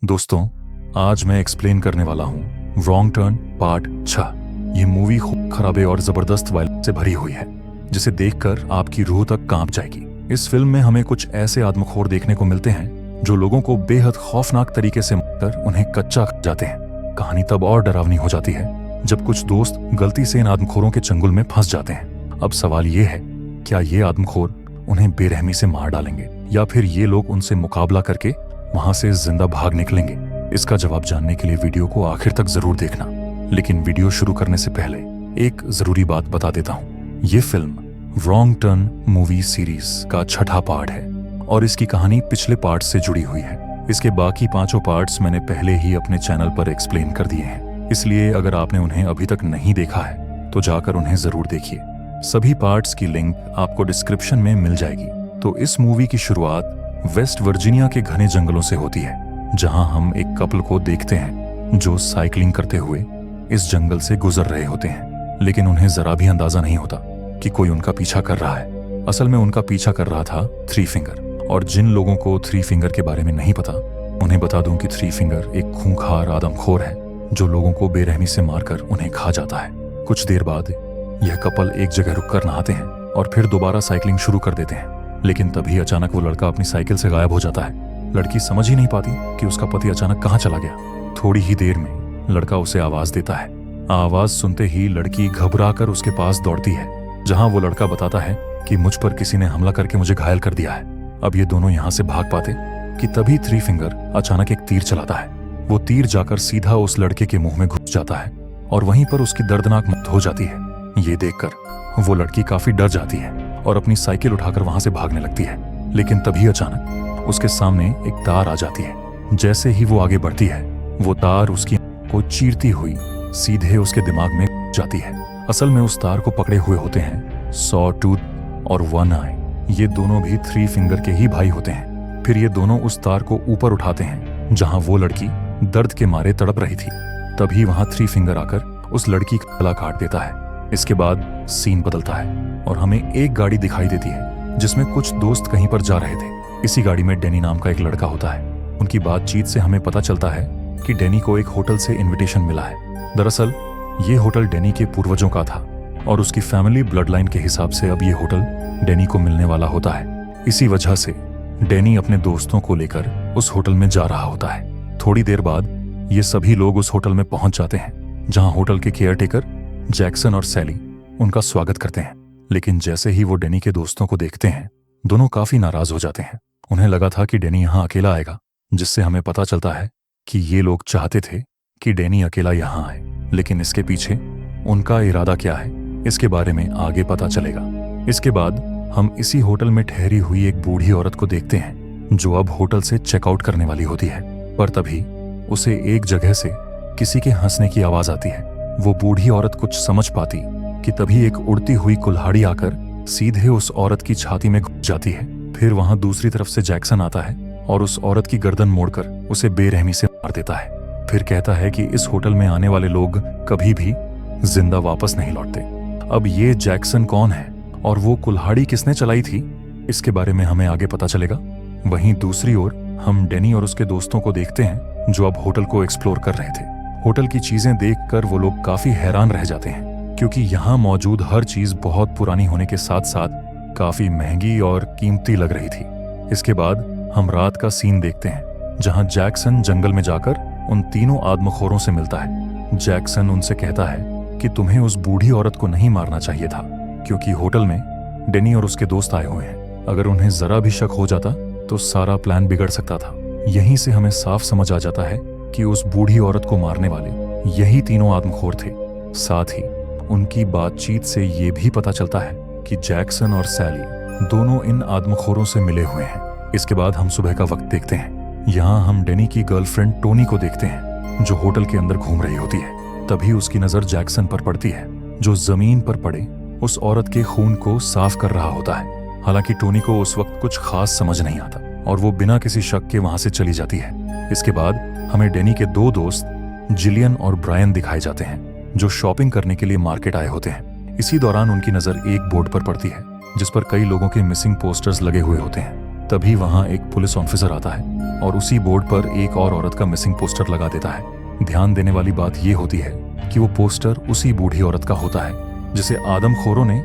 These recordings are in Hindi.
दोस्तों, आज मैं एक्सप्लेन करने वाला हूँ रॉन्ग टर्न पार्ट 6। ये मूवी खूब खराबे और जबरदस्त वायलेंस से भरी हुई है, जिसे देखकर आपकी रूह तक कांप जाएगी। इस फिल्म में हमें कुछ ऐसे आदमखोर देखने को मिलते हैं जो लोगों को बेहद खौफनाक तरीके से मारकर उन्हें कच्चा कर जाते हैं। कहानी तब और डरावनी हो जाती है जब कुछ दोस्त गलती से इन आदमखोरों के चंगुल में फंस जाते हैं। अब सवाल ये है, क्या ये आदमखोर उन्हें बेरहमी से मार डालेंगे या फिर ये लोग उनसे मुकाबला करके वहां से जिंदा भाग निकलेंगे? इसका जवाब जानने के लिए वीडियो को आखिर तक जरूर देखना। लेकिन वीडियो शुरू करने से पहले एक जरूरी बात बता देता हूँ। ये film wrong turn movie series का 6ठा पार्ट है और इसकी कहानी पिछले पार्ट से जुड़ी हुई है। इसके बाकी 5 पार्ट्स मैंने पहले ही अपने चैनल पर एक्सप्लेन कर दिए हैं, इसलिए अगर आपने उन्हें अभी तक नहीं देखा है तो जाकर उन्हें जरूर देखिए। सभी पार्ट्स की लिंक आपको डिस्क्रिप्शन में मिल जाएगी। तो इस मूवी की शुरुआत वेस्ट वर्जीनिया के घने जंगलों से होती है, जहां हम एक कपल को देखते हैं जो साइकिलिंग करते हुए इस जंगल से गुजर रहे होते हैं। लेकिन उन्हें जरा भी अंदाजा नहीं होता कि कोई उनका पीछा कर रहा है। असल में उनका पीछा कर रहा था थ्री फिंगर। और जिन लोगों को थ्री फिंगर के बारे में नहीं पता, उन्हें बता दूं कि थ्री फिंगर एक खूंखार आदमखोर है जो लोगों को बेरहमी से मारकर उन्हें खा जाता है। कुछ देर बाद यह कपल एक जगह रुककर नहाते हैं और फिर दोबारा साइकिलिंग शुरू कर देते हैं। लेकिन तभी अचानक वो लड़का अपनी साइकिल से गायब हो जाता है। लड़की समझ ही नहीं पाती कि उसका पति अचानक कहाँ चला गया। थोड़ी ही देर में लड़का उसे आवाज देता है। आवाज सुनते ही लड़की घबराकर उसके पास दौड़ती है, जहां वो लड़का बताता है कि मुझ पर किसी ने हमला करके मुझे घायल कर दिया है। अब ये दोनों यहाँ से भाग पाते कि तभी थ्री फिंगर अचानक एक तीर चलाता है। वो तीर जाकर सीधा उस लड़के के मुंह में घुस जाता है और वहीं पर उसकी दर्दनाक मौत हो जाती है। ये देखकर वो लड़की काफी डर जाती है और अपनी साइकिल उठाकर वहां से भागने लगती है। लेकिन तभी अचानक उसके सामने एक तार आ जाती है। जैसे ही वो आगे बढ़ती है, वो तार उसकी को चीरती हुई सीधे उसके दिमाग में जाती है। असल में उस तार को पकड़े हुए होते हैं सॉ टूथ और वन आई। ये दोनों भी थ्री फिंगर के ही भाई होते हैं। फिर ये दोनों उस तार को ऊपर उठाते हैं जहां वो लड़की दर्द के मारे तड़प रही थी। तभी वहां थ्री फिंगर आकर उस लड़की का गला काट देता है। इसके बाद सीन बदलता है और हमें एक गाड़ी दिखाई देती है जिसमें कुछ दोस्त कहीं पर जा रहे थे। इसी गाड़ी में डैनी नाम का एक लड़का होता है। उनकी बातचीत से हमें पता चलता है कि डैनी को एक होटल से इनविटेशन मिला है। दरअसल ये होटल डैनी के पूर्वजों का था और उसकी फैमिली ब्लड लाइन के हिसाब से अब ये होटल डैनी को मिलने वाला होता है। इसी वजह से डैनी अपने दोस्तों को लेकर उस होटल में जा रहा होता है। थोड़ी देर बाद ये सभी लोग उस होटल में पहुंच जाते हैं, जहां होटल के केयरटेकर जैक्सन और सैली उनका स्वागत करते हैं। लेकिन जैसे ही वो डैनी के दोस्तों को देखते हैं, दोनों काफी नाराज हो जाते हैं। उन्हें लगा था कि डैनी यहाँ अकेला आएगा, जिससे हमें पता चलता है कि ये लोग चाहते थे कि डैनी अकेला यहाँ आए। लेकिन इसके पीछे उनका इरादा क्या है, इसके बारे में आगे पता चलेगा। इसके बाद हम इसी होटल में ठहरी हुई एक बूढ़ी औरत को देखते हैं जो अब होटल से चेकआउट करने वाली होती है। पर तभी उसे एक जगह से किसी के हंसने की आवाज आती है। वो बूढ़ी औरत कुछ समझ पाती कि तभी एक उड़ती हुई कुल्हाड़ी आकर सीधे उस औरत की छाती में घुस जाती है। फिर वहां दूसरी तरफ से जैक्सन आता है और उस औरत की गर्दन मोड़कर उसे बेरहमी से मार देता है। फिर कहता है कि इस होटल में आने वाले लोग कभी भी जिंदा वापस नहीं लौटते। अब ये जैक्सन कौन है और वो कुल्हाड़ी किसने चलाई थी, इसके बारे में हमें आगे पता चलेगा। वहीं दूसरी ओर हम डैनी और उसके दोस्तों को देखते हैं जो अब होटल को एक्सप्लोर कर रहे थे। होटल की चीजें देखकर वो लोग काफी हैरान रह जाते हैं, क्योंकि यहाँ मौजूद हर चीज बहुत पुरानी होने के साथ साथ काफी महंगी और कीमती लग रही थी। इसके बाद हम रात का सीन देखते हैं, जहाँ जैक्सन जंगल में जाकर उन तीनों आदमखोरों से मिलता है। जैक्सन उनसे कहता है कि तुम्हें उस बूढ़ी औरत को नहीं मारना चाहिए था, क्योंकि होटल में डैनी और उसके दोस्त आए हुए हैं। अगर उन्हें जरा भी शक हो जाता तो सारा प्लान बिगड़ सकता था। यहीं से हमें साफ समझ आ जाता है कि उस बूढ़ी औरत को मारने वाले यही तीनों आदमखोर थे। साथ ही उनकी बातचीत से ये भी पता चलता है कि जैक्सन और सैली दोनों इन आदमखोरों से मिले हुए हैं। इसके बाद हम सुबह का वक्त देखते हैं। यहाँ हम डैनी की गर्लफ्रेंड टोनी को देखते हैं जो होटल के अंदर घूम रही होती है। तभी उसकी नजर जैक्सन पर पड़ती है, जो जमीन पर पड़े उस औरत के खून को साफ कर रहा होता है। हालांकि टोनी को उस वक्त कुछ खास समझ नहीं आता और वो बिना किसी शक के वहां से चली जाती है। इसके बाद हमें डैनी के 2 दोस्त जिलियन और ब्रायन दिखाए जाते हैं जो शॉपिंग करने के लिए मार्केट आए होते हैं। इसी दौरान उनकी नजर एक बोर्ड पर पड़ती है जिस पर कई लोगों के मिसिंग पोस्टर्स लगे हुए होते हैं। तभी वहां एक पुलिस ऑफिसर आता है और उसी बोर्ड पर एक और औरत का मिसिंग पोस्टर लगा देता है। ध्यान देने वाली बात यह होती है कि वो पोस्टर उसी बूढ़ी औरत का होता है जिसे आदमखोरों ने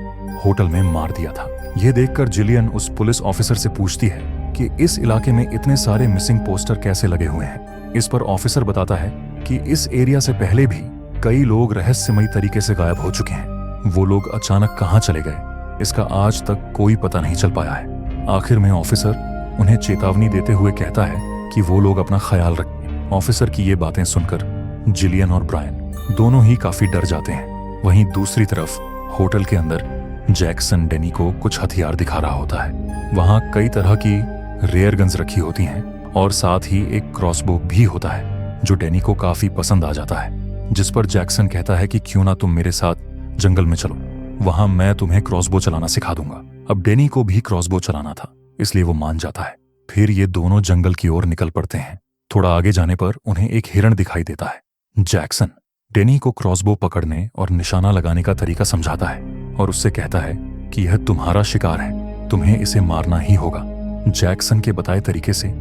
होटल में मार दिया था। यह देखकर जिलियन उस पुलिस ऑफिसर से पूछती है कि इस इलाके में इतने सारे मिसिंग पोस्टर कैसे लगे हुए हैं। इस पर ऑफिसर बताता है कि इस एरिया से पहले भी कई लोग रहस्यमयी तरीके से गायब हो चुके हैं। वो लोग अचानक कहां चले गए, इसका आज तक कोई पता नहीं चल पाया है। आखिर में ऑफिसर उन्हें चेतावनी देते हुए कहता है कि वो लोग अपना ख्याल रखें। ऑफिसर की ये बातें सुनकर जिलियन और ब्रायन दोनों ही काफी डर जाते हैं। वहीं दूसरी तरफ होटल के अंदर जैक्सन डेनी को कुछ हथियार दिखा रहा होता है। वहां कई तरह की रेयर गन्स रखी होती हैं और साथ ही एक क्रॉसबो भी होता है जो डेनी को काफी पसंद आ जाता है। जिस पर जैक्सन कहता है कि क्यों ना तुम मेरे साथ जंगल में चलो, वहां मैं तुम्हें क्रॉसबो चलाना सिखा दूंगा। अब डेनी को भी क्रॉसबो चलाना था, इसलिए वो मान जाता है। फिर ये दोनों जंगल की ओर निकल पड़ते हैं। थोड़ा आगे जाने पर उन्हें एक हिरण दिखाई देता है। जैक्सन डेनी को क्रॉसबो पकड़ने और निशाना लगाने का तरीका समझाता है और उससे कहता है कि यह तुम्हारा शिकार है, तुम्हें इसे मारना ही होगा। जैक्सन के बताए तरीके से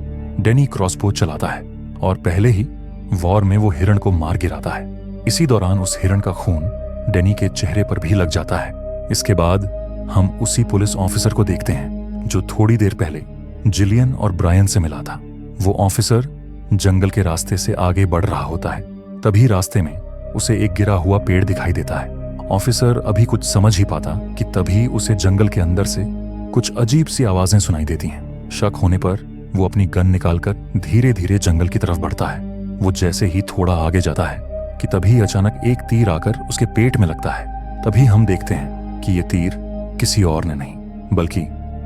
डेनी क्रॉसबो चलाता है और पहले ही वॉर में वो हिरण को मार गिराता है। इसी दौरान उस हिरण का खून डेनी के चेहरे पर भी लग जाता है। इसके बाद हम उसी पुलिस ऑफिसर को देखते हैं जो थोड़ी देर पहले जिलियन और ब्रायन से मिला था। वो ऑफिसर जंगल के रास्ते से आगे बढ़ रहा होता है। तभी रास्ते में उसे एक गिरा हुआ पेड़ दिखाई देता है। ऑफिसर अभी कुछ समझ ही पाता कि तभी उसे जंगल के अंदर से कुछ अजीब सी आवाजें सुनाई देती हैं। शक होने पर वो अपनी गन निकालकर धीरे धीरे जंगल की तरफ बढ़ता है। वो जैसे ही थोड़ा आगे जाता है कि तभी अचानक एक तीर आकर उसके पेट में लगता है। तभी हम देखते हैं कि ये तीर किसी और ने नहीं बल्कि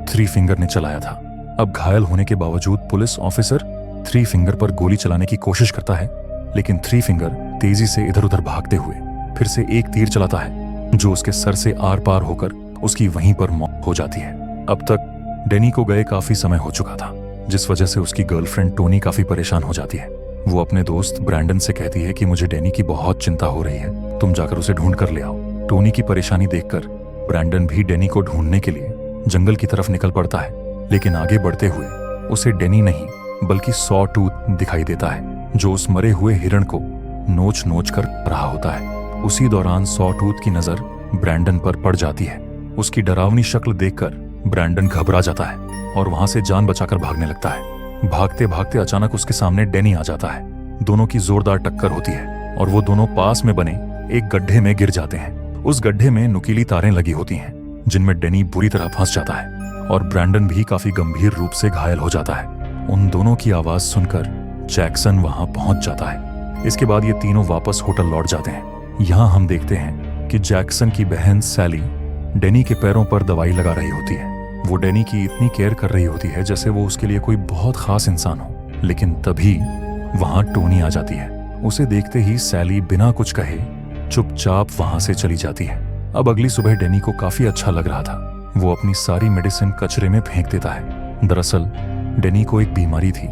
थ्री फिंगर ने चलाया था। अब घायल होने के बावजूद पुलिस ऑफिसर थ्री फिंगर पर गोली चलाने की कोशिश करता है, लेकिन थ्री फिंगर तेजी से इधर उधर भागते हुए फिर से एक तीर चलाता है जो उसके सर से आर पार होकर उसकी वहीं पर मौत हो जाती है। अब तक डेनी को गए काफी समय हो चुका था, जिस वजह से उसकी गर्लफ्रेंड टोनी काफी परेशान हो जाती है। वो अपने दोस्त ब्रैंडन से कहती है कि मुझे डेनी की बहुत चिंता हो रही है, तुम जाकर उसे ढूंढ कर ले आओ। टोनी की परेशानी देखकर ब्रैंडन भी डेनी को ढूंढने के लिए जंगल की तरफ निकल पड़ता है, लेकिन आगे बढ़ते हुए उसे डेनी नहीं बल्कि सॉ टूथ दिखाई देता है जो उस मरे हुए हिरण को नोच नोच कर रहा होता है। उसी दौरान सॉ टूथ की नजर ब्रैंडन पर पड़ जाती है। उसकी डरावनी शक्ल देखकर ब्रैंडन घबरा जाता है और वहां से जान बचाकर भागने लगता है। भागते भागते अचानक उसके सामने डेनी आ जाता है। दोनों की जोरदार टक्कर होती है और वो दोनों पास में बने एक गड्ढे में गिर जाते हैं। उस गड्ढे में नुकीली तारें लगी होती हैं जिनमें डेनी बुरी तरह फंस जाता है और ब्रैंडन भी काफी गंभीर रूप से घायल हो जाता है। उन दोनों की आवाज सुनकर जैक्सन वहां पहुंच जाता है। इसके बाद ये तीनों वापस होटल लौट जाते हैं। यहाँ हम देखते हैं कि जैक्सन की बहन सैली डेनी के पैरों पर दवाई लगा रही होती है। वो डेनी की इतनी केयर कर रही होती है जैसे वो उसके लिए कोई बहुत खास इंसान हो। लेकिन तभी वहां टोनी आ जाती है। उसे देखते ही सैली बिना कुछ कहे चुपचाप वहां से चली जाती है। अब अगली सुबह डेनी को काफी अच्छा लग रहा था। वो अपनी सारी मेडिसिन कचरे में फेंक देता है। दरअसल डेनी को एक बीमारी थी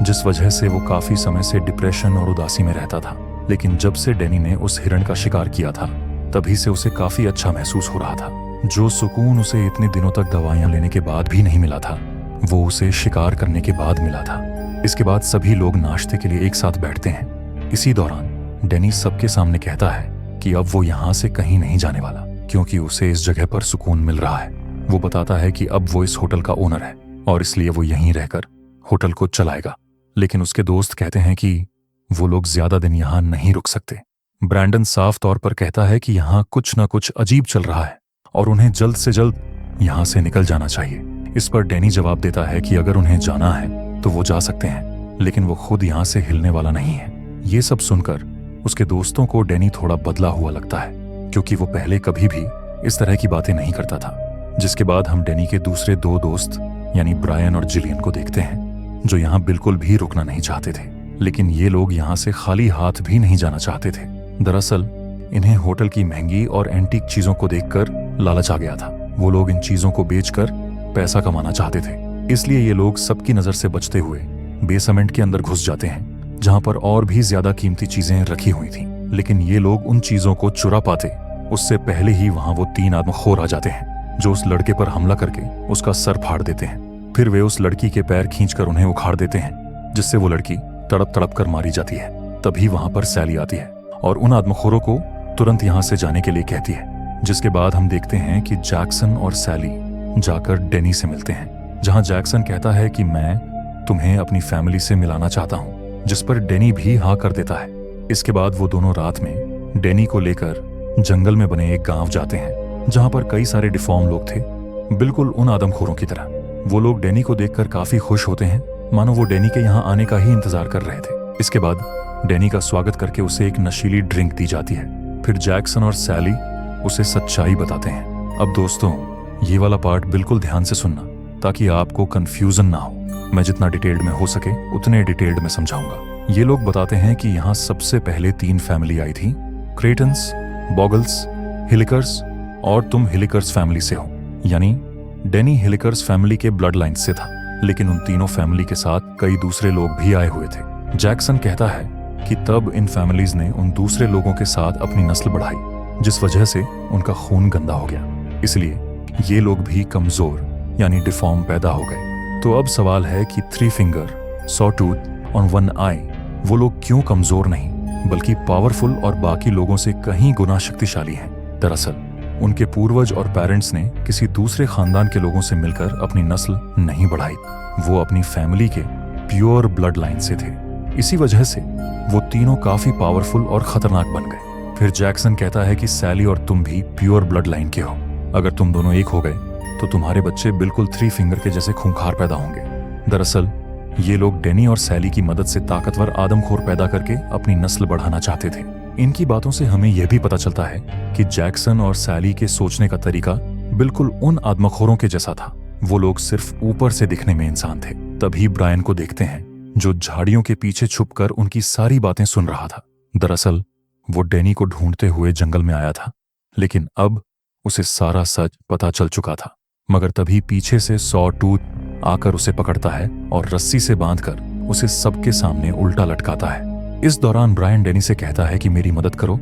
जिस वजह से वो काफी समय से डिप्रेशन और उदासी में रहता था। लेकिन जब से डेनी ने उस हिरण का शिकार किया था तभी से उसे काफी अच्छा महसूस हो रहा था। जो सुकून उसे इतने दिनों तक दवाइयां लेने के बाद भी नहीं मिला था वो उसे शिकार करने के बाद मिला था। इसके बाद सभी लोग नाश्ते के लिए एक साथ बैठते हैं। इसी दौरान डेनी सबके सामने कहता है कि अब वो यहाँ से कहीं नहीं जाने वाला क्योंकि उसे इस जगह पर सुकून मिल रहा है। वो बताता है कि अब वो इस होटल का ओनर है और इसलिए वो यहीं रहकर होटल को चलाएगा। लेकिन उसके दोस्त कहते हैं कि वो लोग ज्यादा दिन यहाँ नहीं रुक सकते। ब्रैंडन साफ तौर पर कहता है कि यहाँ कुछ न कुछ अजीब चल रहा है और उन्हें जल्द से जल्द यहाँ से निकल जाना चाहिए। इस पर डेनी जवाब देता है कि अगर उन्हें जाना है तो वो जा सकते हैं, लेकिन वो खुद यहाँ से हिलने वाला नहीं है। ये सब सुनकर उसके दोस्तों को डेनी थोड़ा बदला हुआ लगता है क्योंकि वो पहले कभी भी इस तरह की बातें नहीं करता था। जिसके बाद हम डेनी के दूसरे दो दोस्त यानी ब्रायन और जिलियन को देखते हैं जो यहाँ बिल्कुल भी रुकना नहीं चाहते थे। लेकिन ये लोग यहाँ से खाली हाथ भी नहीं जाना चाहते थे। दरअसल इन्हें होटल की महंगी और एंटीक चीजों को देखकर लालच आ गया था। वो लोग इन चीजों को बेचकर पैसा कमाना चाहते थे। इसलिए ये लोग सबकी नजर से बचते हुए बेसमेंट के अंदर घुस जाते हैं जहां पर और भी ज्यादा कीमती चीजें रखी हुई थी। लेकिन ये लोग उन चीजों को चुरा पाते उससे पहले ही वहां वो तीन आदमखोर आ जाते हैं जो उस लड़के पर हमला करके उसका सर फाड़ देते हैं। फिर वे उस लड़की के पैर खींचकर उन्हें उखाड़ देते हैं, जिससे वो लड़की तड़प तड़प कर मारी जाती है। तभी वहां पर सैली आती है और उन आदमखोरों को तुरंत यहां से जाने के लिए कहती है। जिसके बाद हम देखते हैं कि जैक्सन और सैली जाकर डेनी से मिलते हैं, जहां जैक्सन कहता है कि मैं तुम्हें अपनी फैमिली से मिलाना चाहता हूं, जिस पर डेनी भी हाँ कर देता है। इसके बाद वो दोनों रात में डेनी को लेकर जंगल में बने एक गांव जाते हैं, जहां पर कई सारे डिफॉर्म लोग थे, बिल्कुल उन आदमखोरों की तरह। वो लोग डेनी को देखकर काफी खुश होते हैं, मानो वो डेनी के यहाँ आने का ही इंतजार कर रहे थे। इसके बाद डेनी का स्वागत करके उसे एक नशीली ड्रिंक दी जाती है। फिर जैक्सन और सैली उसे सच्चाई बताते हैं। अब दोस्तों, ये वाला पार्ट बिल्कुल ध्यान से सुनना, ताकि आपको कंफ्यूजन ना हो। मैं जितना डिटेल्ड में हो सके उतने डिटेल्ड में समझाऊंगा। ये लोग बताते हैं कि यहाँ सबसे पहले 3 फैमिली आई थी, क्रेटन्स, बॉगल्स, हिलिकर्स, और तुम हिलिकर्स फैमिली से हो। यानी डेनी हिलिकर्स फैमिली के ब्लड लाइन से था, लेकिन उन तीनों फैमिली के साथ कई दूसरे लोग भी आए हुए थे। जैक्सन कहता है कि तब इन फैमिलीज ने उन दूसरे लोगों के साथ अपनी नस्ल बढ़ाई, जिस वजह से उनका खून गंदा हो गया। इसलिए ये लोग भी कमजोर यानी डिफॉर्म पैदा हो गए। तो अब सवाल है कि 3 फिंगर, सॉ टूथ और 1 आई वो लोग क्यों कमजोर नहीं बल्कि पावरफुल और बाकी लोगों से कहीं गुना शक्तिशाली हैं? दरअसल उनके पूर्वज और पेरेंट्स ने किसी दूसरे खानदान के लोगों से मिलकर अपनी नस्ल नहीं बढ़ाई। वो अपनी फैमिली के प्योर ब्लड लाइन से थे। इसी वजह से वो तीनों काफी पावरफुल और खतरनाक बन गए। फिर जैक्सन कहता है कि सैली और तुम भी प्योर ब्लड लाइन के हो। अगर तुम दोनों एक हो गए तो तुम्हारे बच्चे बिल्कुल 3 फिंगर के जैसे खूंखार पैदा होंगे। दरअसल ये लोग डेनी और सैली की मदद से ताकतवर आदमखोर पैदा करके अपनी नस्ल बढ़ाना चाहते थे। इनकी बातों से हमें यह भी पता चलता है कि जैक्सन और सैली के सोचने का तरीका बिल्कुल उन आदमखोरों के जैसा था। वो लोग सिर्फ ऊपर से दिखने में इंसान थे। तभी ब्रायन को देखते हैं, जो झाड़ियों के पीछे छुपकर उनकी सारी बातें सुन रहा था। दरअसल वो डेनी को ढूंढते हुए जंगल में आया था, लेकिन अब उसे सारा सच पता चल चुका था। मगर तभी पीछे से सॉ टूथ आकर उसे पकड़ता है और रस्सी से बांधकर उसे सबके सामने उल्टा लटकाता है। इस दौरान ब्रायन डेनी से कहता है कि मेरी मदद करो,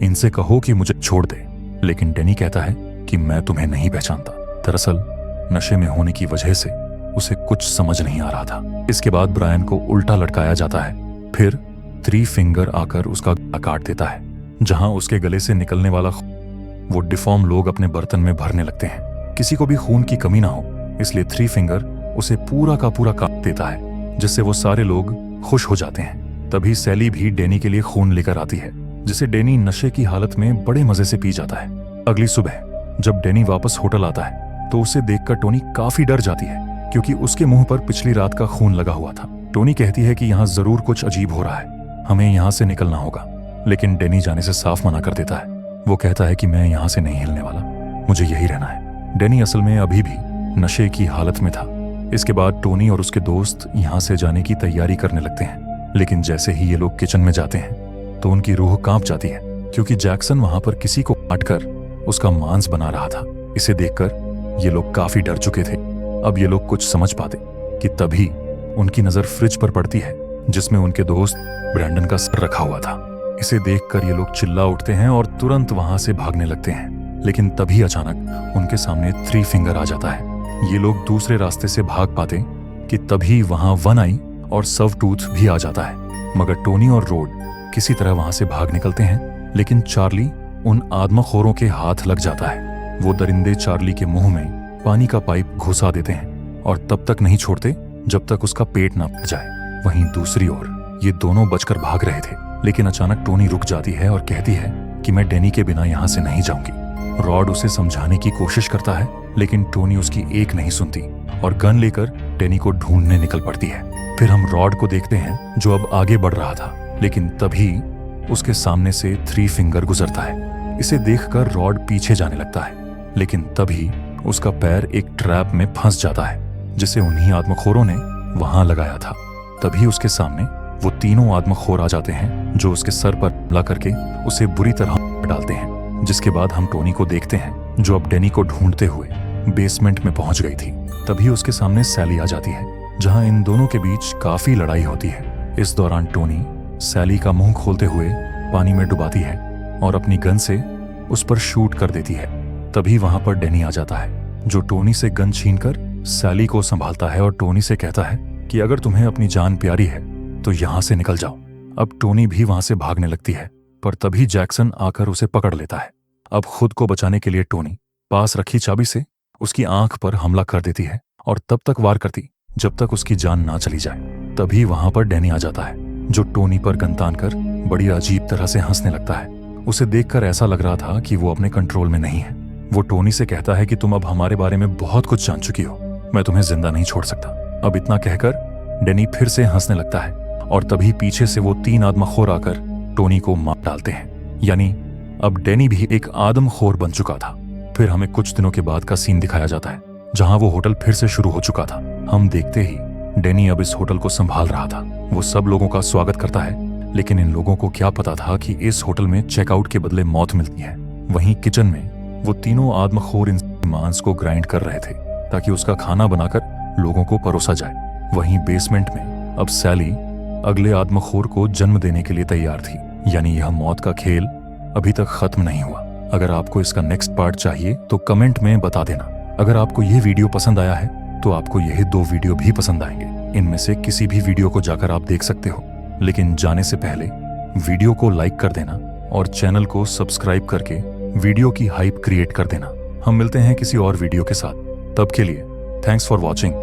इनसे कहो कि मुझे छोड़ दे। लेकिन डेनी कहता है कि मैं तुम्हें नहीं पहचानता। दरअसल नशे में होने की वजह से उसे कुछ समझ नहीं आ रहा था। इसके बाद ब्रायन को उल्टा लटकाया जाता है। फिर 3 फिंगर आकर उसका गला काट देता है। जहां उसके गले से निकलने वाला वो डिफॉर्म लोग अपने बर्तन में भरने लगते हैं। किसी को भी खून की कमी ना हो, इसलिए 3 फिंगर उसे पूरा का पूरा काट देता है, जिससे वो सारे लोग खुश हो जाते हैं। तभी सैली भी डेनी के लिए खून लेकर आती है, जिसे डेनी नशे की हालत में बड़े मजे से पी जाता है। अगली सुबह जब डेनी वापस होटल आता है तो उसे देखकर टोनी काफी डर जाती है, क्योंकि उसके मुंह पर पिछली रात का खून लगा हुआ था। टोनी कहती है कि यहाँ जरूर कुछ अजीब हो रहा है, हमें यहाँ से निकलना होगा। लेकिन डेनी जाने से साफ मना कर देता है। वो कहता है कि मैं यहाँ से नहीं हिलने वाला, मुझे यही रहना है। डेनी असल में अभी भी नशे की हालत में था। इसके बाद टोनी और उसके दोस्त यहाँ से जाने की तैयारी करने लगते हैं। लेकिन जैसे ही ये लोग किचन में जाते हैं तो उनकी रूह कांप जाती है, क्योंकि जैक्सन वहां पर किसी को काटकर उसका मांस बना रहा था। इसे देखकर ये लोग काफी डर चुके थे। अब ये लोग कुछ समझ पाते कि तभी उनकी नजर फ्रिज पर पड़ती है, जिसमें उनके दोस्त ब्रैंडन का सर रखा हुआ था। इसे देखकर ये लोग चिल्ला उठते हैं और तुरंत वहां से भागने लगते हैं। लेकिन तभी अचानक उनके सामने 3 फिंगर आ जाता है। ये लोग दूसरे रास्ते से भाग पाते कि तभी वहां 1 आई और सव टूथ भी आ जाता है। मगर टोनी और रोड किसी तरह वहां से भाग निकलते हैं, लेकिन चार्ली उन आदमखोरों के हाथ लग जाता है। वो दरिंदे चार्ली के मुंह में पानी का पाइप घुसा देते हैं और तब तक नहीं छोड़ते जब तक उसका पेट ना फट जाए। वहीं दूसरी ओर ये दोनों बचकर भाग रहे थे, लेकिन अचानक टोनी रुक जाती है और कहती है कि मैं डेनी के बिना यहाँ से नहीं जाऊंगी। रॉड उसे समझाने की कोशिश करता है, लेकिन टोनी उसकी एक नहीं सुनती और गन लेकर डेनी को ढूंढने निकल पड़ती है। फिर हम रॉड को देखते हैं, जो अब आगे बढ़ रहा था, लेकिन तभी उसके सामने से 3 फिंगर गुजरता है। इसे देखकर रॉड पीछे जाने लगता है, लेकिन तभी उसका पैर एक ट्रैप में फंस जाता है, जिसे उन्हीं आदमखोरों ने वहां लगाया था। तभी उसके सामने वो तीनों आदमखोर आ जाते हैं, जो उसके सर पर हमला करके उसे बुरी तरह डालते हैं। जिसके बाद हम टोनी को देखते हैं, जो अब डेनी को ढूंढते हुए बेसमेंट में पहुंच गई थी। तभी उसके सामने सैली आ जाती है, जहां इन दोनों के बीच काफी लड़ाई होती है। इस दौरान टोनी सैली का मुंह खोलते हुए पानी में डुबाती है और अपनी गन से उस पर शूट कर देती है। तभी वहां पर डेनी आ जाता है, जो टोनी से गन छीनकर सैली को संभालता है और टोनी से कहता है कि अगर तुम्हें अपनी जान प्यारी है तो यहां से निकल जाओ। अब टोनी भी वहां से भागने लगती है, पर तभी जैक्सन आकर उसे पकड़ लेता है। अब खुद को बचाने के लिए टोनी पास रखी चाबी से उसकी आंख पर हमला कर देती है और तब तक वार करती जब तक उसकी जान ना चली जाए। तभी वहां पर डैनी आ जाता है, जो टोनी पर गन तान कर बड़ी अजीब तरह से हंसने लगता है। उसे देखकर ऐसा लग रहा था कि वो अपने कंट्रोल में नहीं है। वो टोनी से कहता है कि तुम अब हमारे बारे में बहुत कुछ जान चुकी हो, मैं तुम्हें जिंदा नहीं छोड़ सकता। अब इतना कहकर डैनी फिर से हंसने लगता है और तभी पीछे से वो 3 आदमखोर आकर टोनी को मार डालते हैं। यानी अब डैनी भी एक आदमखोर बन चुका था। फिर हमें कुछ दिनों के बाद का सीन दिखाया जाता है, जहां वो होटल फिर से शुरू हो चुका था। हम देखते ही डैनी अब इस होटल को संभाल रहा था। वो सब लोगों का स्वागत करता है, लेकिन इन लोगों को क्या पता था कि इस होटल में चेकआउट के बदले मौत मिलती है। वहीं किचन में वो तीनों आदमखोर मांस को ग्राइंड कर रहे थे ताकि उसका खाना बनाकर लोगों को परोसा जाए। वहीं बेसमेंट में अब सैली अगले आदमखोर को जन्म देने के लिए तैयार थी। यानी यह मौत का खेल अभी तक खत्म नहीं हुआ। अगर आपको इसका नेक्स्ट पार्ट चाहिए तो कमेंट में बता देना। अगर आपको यह वीडियो पसंद आया है तो आपको यही 2 वीडियो भी पसंद आएंगे। इनमें से किसी भी वीडियो को जाकर आप देख सकते हो, लेकिन जाने से पहले वीडियो को लाइक कर देना और चैनल को सब्सक्राइब करके वीडियो की हाइप क्रिएट कर देना। हम मिलते हैं किसी और वीडियो के साथ। तब के लिए थैंक्स फॉर वॉचिंग।